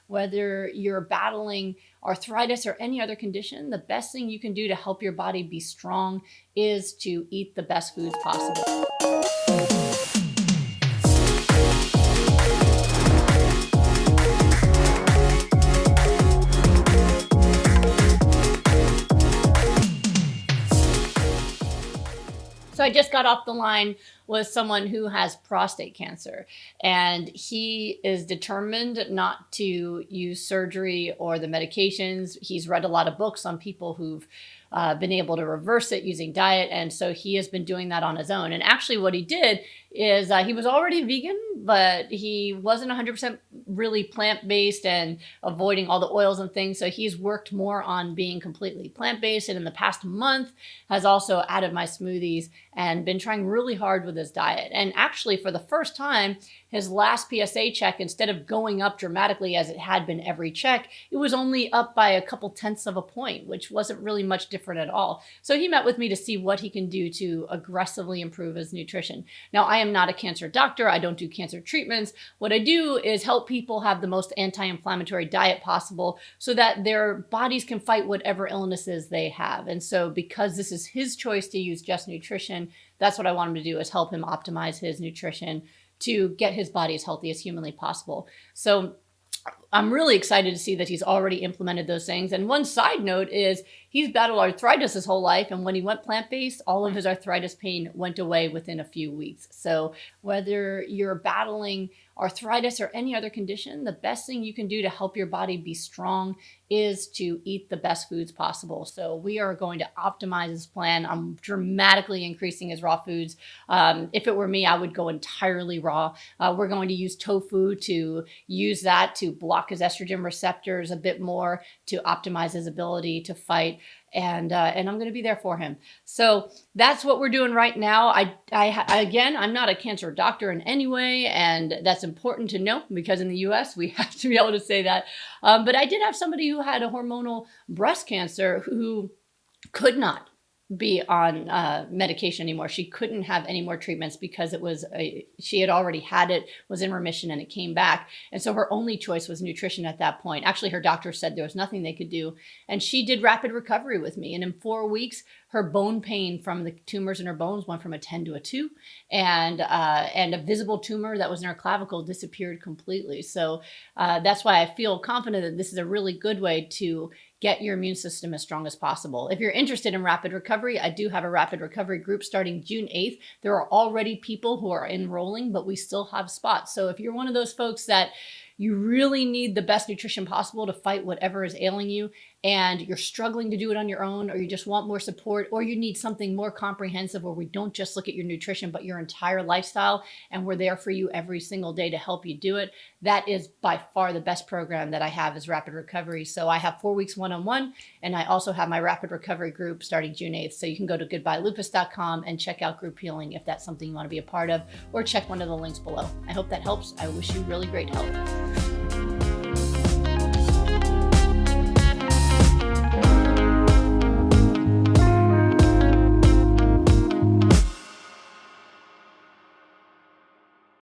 Whether you're battling arthritis or any other condition, the best thing you can do to help your body be strong is to eat the best foods possible. So I just got off the line with someone who has prostate cancer, and he is determined not to use surgery or the medications. He's read a lot of books on people who've been able to reverse it using diet. And so he has been doing that on his own. And actually what he did is he was already vegan, but he wasn't 100% really plant-based and avoiding all the oils and things. So he's worked more on being completely plant-based. And in the past month has also added my smoothies and been trying really hard with his diet. And actually for the first time, his last PSA check, instead of going up dramatically as it had been every check, it was only up by a couple tenths of a point, which wasn't really much different at all. So he met with me to see what he can do to aggressively improve his nutrition. Now, I am not a cancer doctor. I don't do cancer treatments. What I do is help people have the most anti-inflammatory diet possible so that their bodies can fight whatever illnesses they have. And so because this is his choice to use just nutrition, that's what I want him to do, is help him optimize his nutrition to get his body as healthy as humanly possible. So I'm really excited to see that he's already implemented those things. And one side note is he's battled arthritis his whole life. And when he went plant-based, all of his arthritis pain went away within a few weeks. So whether you're battling arthritis or any other condition, the best thing you can do to help your body be strong is to eat the best foods possible. So we are going to optimize his plan. I'm dramatically increasing his raw foods. If it were me, I would go entirely raw. We're going to use tofu to use that to block his estrogen receptors a bit more, to optimize his ability to fight. And I'm going to be there for him. So that's what we're doing right now. Again, I'm not a cancer doctor in any way, and that's important to know because in the US, we have to be able to say that. But I did have somebody who had a hormonal breast cancer who could not be on medication anymore. She couldn't have any more treatments because she had already had it, was in remission, and it came back. And so her only choice was nutrition at that point. Actually, her doctor said there was nothing they could do. And she did rapid recovery with me. And in 4 weeks, her bone pain from the tumors in her bones went from a 10 to a 2. And a visible tumor that was in her clavicle disappeared completely. So that's why I feel confident that this is a really good way to get your immune system as strong as possible. If you're interested in rapid recovery, I do have a rapid recovery group starting June 8th. There are already people who are enrolling, but we still have spots. So if you're one of those folks that you really need the best nutrition possible to fight whatever is ailing you, and you're struggling to do it on your own, or you just want more support, or you need something more comprehensive where we don't just look at your nutrition, but your entire lifestyle, and we're there for you every single day to help you do it, that is by far the best program that I have is Rapid Recovery. So I have 4 weeks one-on-one, and I also have my Rapid Recovery group starting June 8th. So you can go to goodbyelupus.com and check out group healing if that's something you want to be a part of, or check one of the links below. I hope that helps. I wish you really great health.